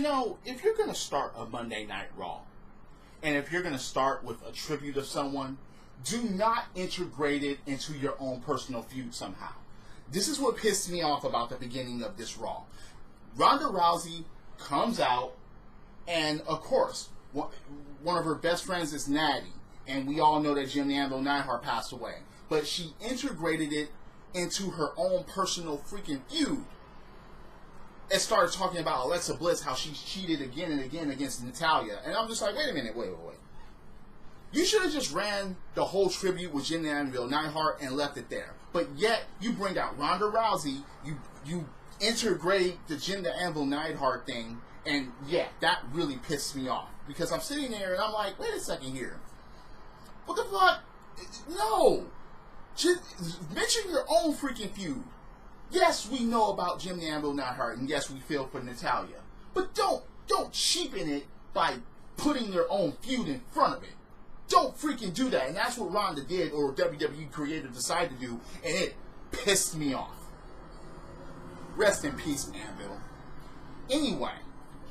know, if you're going to start a Monday Night Raw, and if you're going to start with a tribute of someone, do not integrate it into your own personal feud somehow. This is what pissed me off about the beginning of this Raw. Ronda Rousey comes out, and of course, one of her best friends is Natty, and we all know that Jim the Anvil Neidhart passed away. But she integrated it into her own personal freaking feud. And started talking about Alexa Bliss, how she cheated again and again against Natalya. And I'm just like, wait a minute, wait. You should have just ran the whole tribute with Jim the Anvil Neidhart and left it there. But yet, you bring out Ronda Rousey, you integrate the Jim the Anvil Neidhart thing, and yeah, that really pissed me off. Because I'm sitting there and I'm like, wait a second here. What the fuck? No! Just mention your own freaking feud. Yes, we know about Jim the Anvil Neidhart, and yes, we feel for Natalya. But don't cheapen it by putting their own feud in front of it. Don't freaking do that. And that's what Ronda did, or WWE creative decided to do, and it pissed me off. Rest in peace, Anvil. Anyway,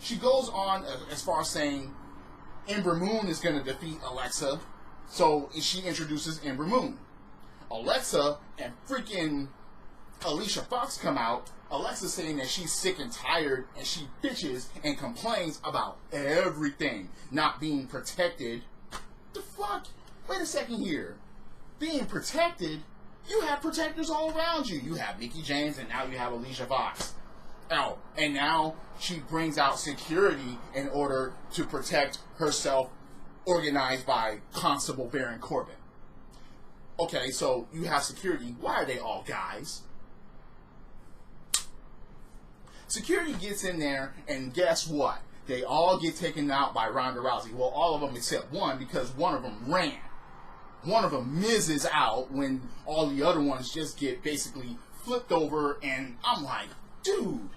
she goes on as far as saying Ember Moon is going to defeat Alexa, so she introduces Ember Moon. Alexa and freaking Alicia Fox come out. Alexa saying that she's sick and tired, and she bitches and complains about everything not being protected. The fuck? Wait a second here. Being protected? You have protectors all around you. You have Mickie James, and now you have Alicia Fox. Oh, and now she brings out security in order to protect herself, organized by Constable Corbin. Okay, so you have security. Why are they all guys? Security gets in there, and guess what? They all get taken out by Ronda Rousey. Well, all of them except one, because one of them ran. One of them misses out when all the other ones just get basically flipped over, and I'm like, dude.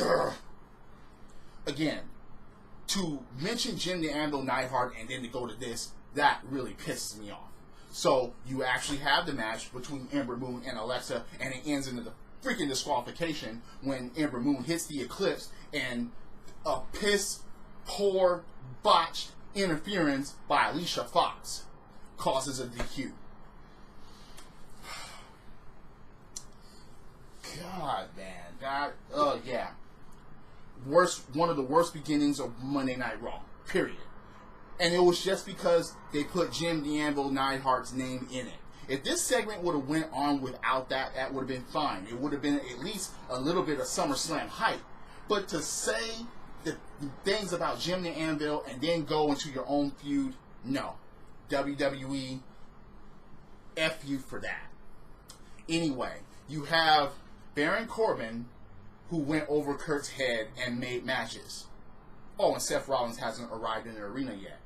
Ugh. Again, to mention Jim the Anvil Neidhart and then to go to this, that really pisses me off. So you actually have the match between Ember Moon and Alexa, and it ends in the freaking disqualification when Ember Moon hits the Eclipse, and a piss poor botched interference by Alicia Fox causes a DQ. God, man, yeah. One of the worst beginnings of Monday Night Raw, period. And it was just because they put Jim the Anvil Neidhart's name in it. If this segment would have went on without that, that would have been fine. It would have been at least a little bit of SummerSlam hype. But to say the things about Jim the Anvil and then go into your own feud, no. WWE, F you for that. Anyway, you have Baron Corbin, who went over Kurt's head and made matches. Oh, and Seth Rollins hasn't arrived in the arena yet.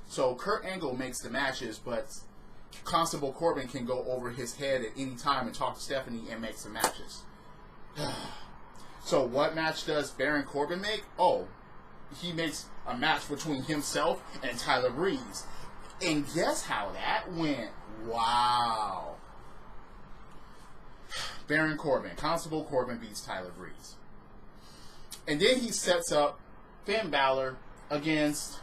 So Kurt Angle makes the matches, but Constable Corbin can go over his head at any time and talk to Stephanie and make some matches. So what match does Baron Corbin make? Oh, he makes a match between himself and Tyler Breeze. And guess how that went? Wow. Baron Corbin, Constable Corbin beats Tyler Breeze. And then he sets up Finn Balor against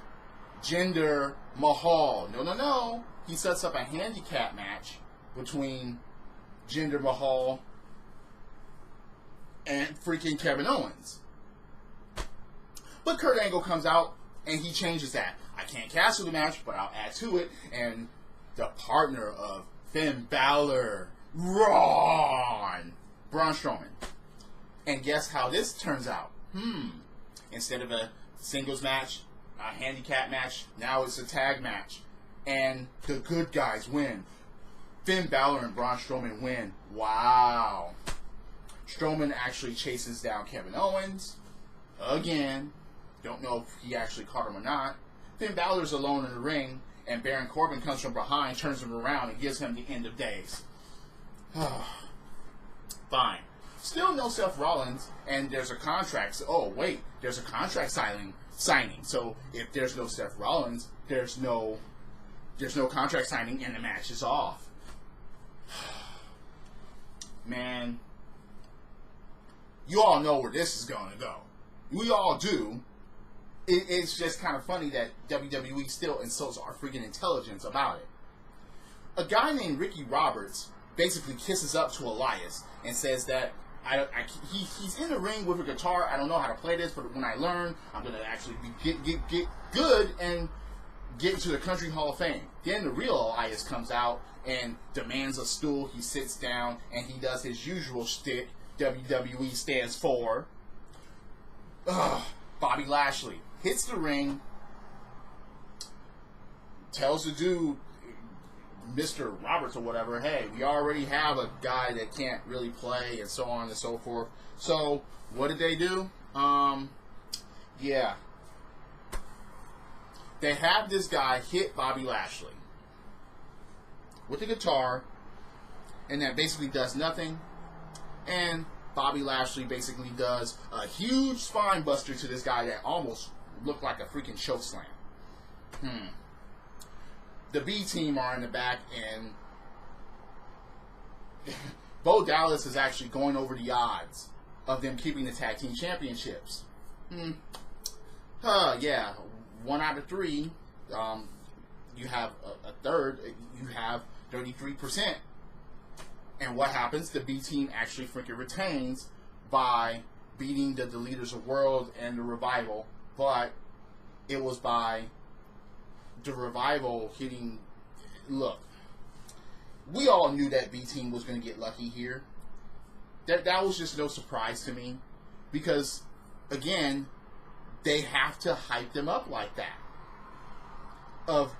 Jinder Mahal. No. He sets up a handicap match between Jinder Mahal and freaking Kevin Owens. But Kurt Angle comes out and he changes that. I can't cancel the match, but I'll add to it. And the partner of Finn Balor, Braun Strowman. And guess how this turns out? Instead of a singles match, a handicap match, now it's a tag match. And the good guys win. Finn Balor and Braun Strowman win. Wow. Strowman actually chases down Kevin Owens. Again. Don't know if he actually caught him or not. Finn Balor's alone in the ring, and Baron Corbin comes from behind, turns him around, and gives him the end of days. Fine. Still no Seth Rollins, and there's a contract. Oh, wait. There's a contract signing. So if there's no Seth Rollins, there's no contract signing, and the match is off. Man, you all know where this is going to go. We all do. It's just kind of funny that WWE still insults our freaking intelligence about it. A guy named Ricky Roberts basically kisses up to Elias and says that he's in the ring with a guitar. I don't know how to play this, but when I learn, I'm going to actually get good and get into the Country Hall of Fame. Then the real Elias comes out and demands a stool. He sits down and he does his usual shtick. WWE stands for. Bobby Lashley hits the ring, tells the dude, Mr. Roberts or whatever, hey, we already have a guy that can't really play, and so on and so forth. So, what did they do? Yeah. They have this guy hit Bobby Lashley with the guitar, and that basically does nothing. And Bobby Lashley basically does a huge spine buster to this guy that almost looked like a freaking choke slam. The B team are in the back, and Bo Dallas is actually going over the odds of them keeping the tag team championships. Yeah, 1 out of 3. You have a third. You have 33%. And what happens? The B team actually freaking retains by beating the Leaders of World and the Revival, but it was by the Revival hitting. Look, we all knew that B team was going to get lucky here. That was just no surprise to me, because again, they have to hype them up like that, of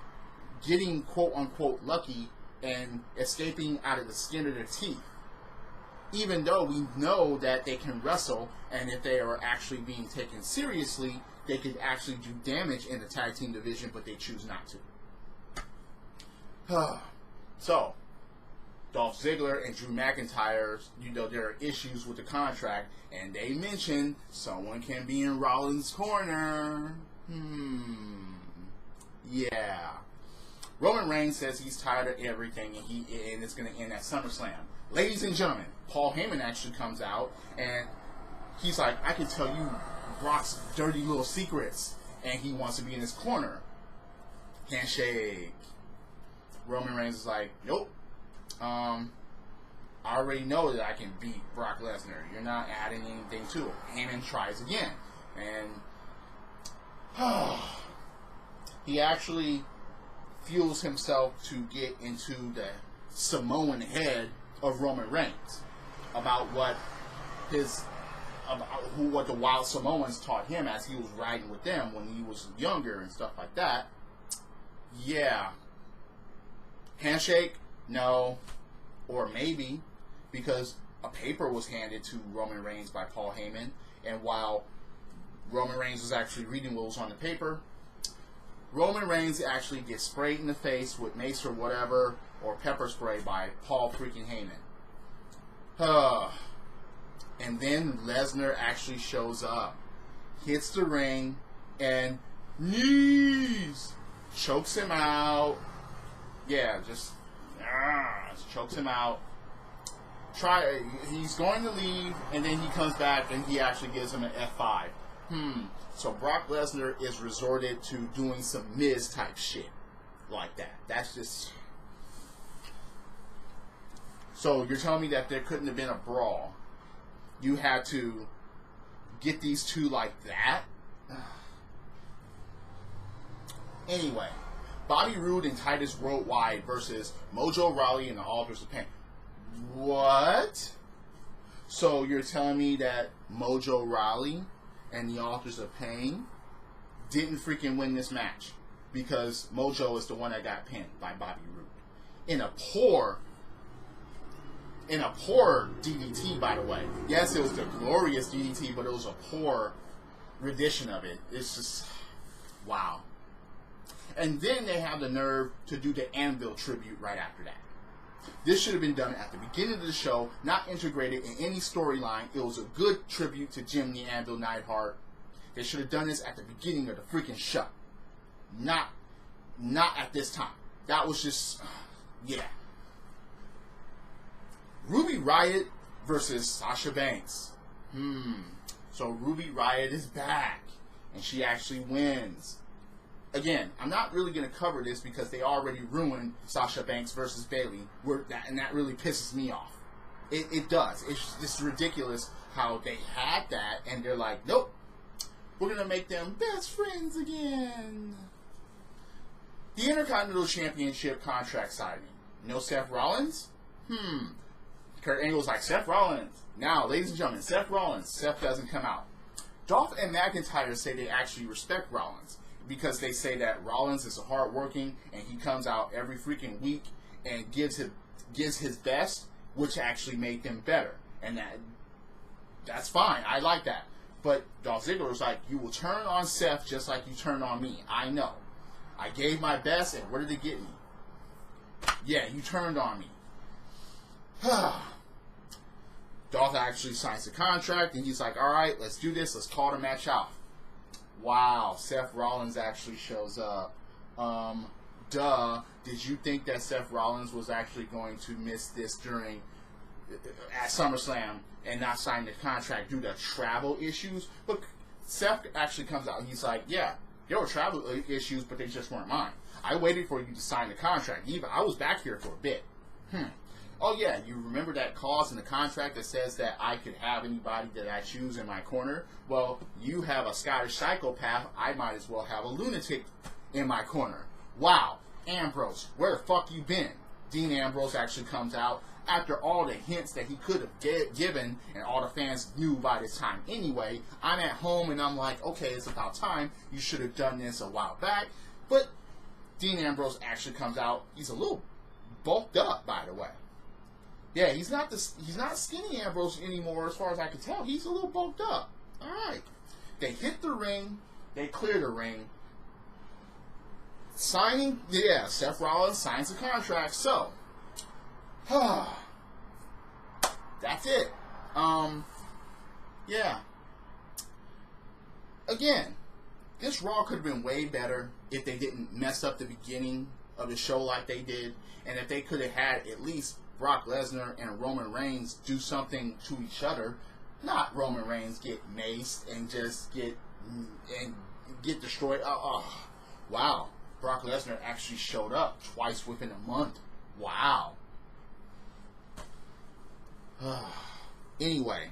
getting quote unquote lucky and escaping out of the skin of their teeth, even though we know that they can wrestle, and if they are actually being taken seriously, they could actually do damage in the tag team division, but they choose not to. So, Dolph Ziggler and Drew McIntyre, there are issues with the contract, and they mention someone can be in Rollins' corner. Yeah. Roman Reigns says he's tired of everything, and it's going to end at SummerSlam. Ladies and gentlemen, Paul Heyman actually comes out, and he's like, I can tell you Brock's dirty little secrets, and he wants to be in his corner. Handshake. Roman Reigns is like, nope. I already know that I can beat Brock Lesnar. You're not adding anything to it. Heyman tries again, and he actually fuels himself to get into the Samoan head of Roman Reigns about what the Wild Samoans taught him as he was riding with them when he was younger and stuff like that. Yeah. Handshake? No. Or maybe, because a paper was handed to Roman Reigns by Paul Heyman, and while Roman Reigns was actually reading what was on the paper, Roman Reigns actually gets sprayed in the face with mace or whatever, or pepper spray by Paul freaking Heyman. And then Lesnar actually shows up, hits the ring, and knees, chokes him out. Yeah, just chokes him out. He's going to leave, and then he comes back, and he actually gives him an F5. So Brock Lesnar is resorted to doing some Miz type shit like that. That's just. So you're telling me that there couldn't have been a brawl? You had to get these two like that? Anyway, Bobby Roode and Titus Worldwide versus Mojo Rawley and the Authors of Pain. What? So you're telling me that Mojo Rawley and the Authors of Pain didn't freaking win this match because Mojo is the one that got pinned by Bobby Roode in a poor DDT, by the way. Yes, it was the glorious DDT, but it was a poor rendition of it. It's just wow. And then they have the nerve to do the Anvil tribute right after that. This should have been done at the beginning of the show, not integrated in any storyline. It was a good tribute to Jim the Anvil Neidhart. They should have done this at the beginning of the freaking show. Not at this time. That was just, yeah. Ruby Riott versus Sasha Banks. So Ruby Riott is back, and she actually wins. Again, I'm not really going to cover this because they already ruined Sasha Banks versus Bayley, and that really pisses me off. It does. It's just ridiculous how they had that, and they're like, nope, we're going to make them best friends again. The Intercontinental Championship contract signing. No Seth Rollins? Kurt Angle's like, Seth Rollins. Now, ladies and gentlemen, Seth Rollins. Seth doesn't come out. Dolph and McIntyre say they actually respect Rollins because they say that Rollins is hardworking and he comes out every freaking week and gives his best, which actually made them better. And that's fine. I like that. But Dolph Ziggler's like, you will turn on Seth just like you turned on me. I know. I gave my best, and what did it get me? Yeah, you turned on me. Dolph actually signs the contract, and he's like, all right, let's do this. Let's call the match off. Wow, Seth Rollins actually shows up. Duh. Did you think that Seth Rollins was actually going to miss this at SummerSlam and not sign the contract due to travel issues? But Seth actually comes out, and he's like, yeah, there were travel issues, but they just weren't mine. I waited for you to sign the contract. I was back here for a bit. Oh, yeah, you remember that clause in the contract that says that I could have anybody that I choose in my corner? Well, you have a Scottish psychopath. I might as well have a lunatic in my corner. Wow, Ambrose, where the fuck you been? Dean Ambrose actually comes out after all the hints that he could have given, and all the fans knew by this time anyway. I'm at home, and I'm like, okay, it's about time. You should have done this a while back. But Dean Ambrose actually comes out. He's a little bulked up, by the way. Yeah, he's not skinny Ambrose anymore, as far as I can tell. He's a little bulked up. All right. They hit the ring. They clear the ring. Seth Rollins signs the contract. So, that's it. Yeah. Again, this Raw could have been way better if they didn't mess up the beginning of the show like they did, and if they could have had at least Brock Lesnar and Roman Reigns do something to each other, not Roman Reigns get maced and just get destroyed. Wow. Brock Lesnar actually showed up twice within a month. Wow. Anyway,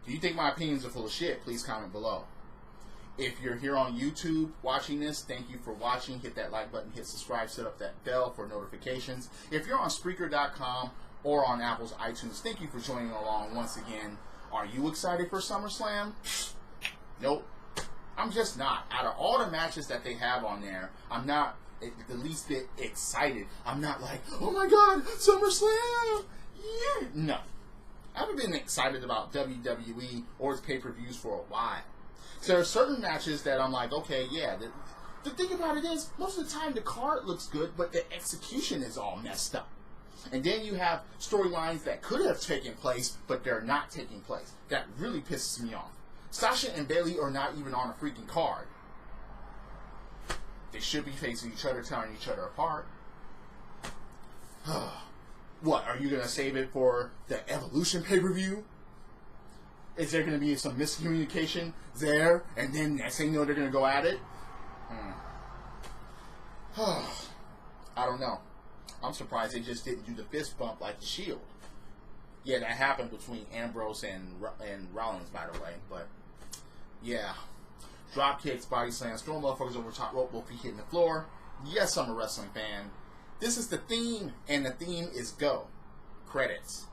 do you think my opinions are full of shit? Please comment below. If you're here on YouTube watching this, thank you for watching. Hit that like button, hit subscribe, set up that bell for notifications. If you're on Spreaker.com or on Apple's iTunes, thank you for joining along once again. Are you excited for SummerSlam? Nope. I'm just not. Out of all the matches that they have on there, I'm not the least bit excited. I'm not like, oh my god, SummerSlam! Yeah. No. I haven't been excited about WWE or its pay-per-views for a while. So there are certain matches that I'm like, okay, yeah. The thing about it is, most of the time the card looks good, but the execution is all messed up. And then you have storylines that could have taken place, but they're not taking place. That really pisses me off. Sasha and Bayley are not even on a freaking card. They should be facing each other, tearing each other apart. What, are you going to save it for the Evolution pay-per-view? Is there going to be some miscommunication there, and then next thing you know, they're going to go at it? I don't know. I'm surprised they just didn't do the fist bump like the Shield. Yeah, that happened between Ambrose and Rollins, by the way. But, yeah. Drop kicks, body slams, throwing motherfuckers over the top rope, both feet hitting the floor. Yes, I'm a wrestling fan. This is the theme, and the theme is go. Credits.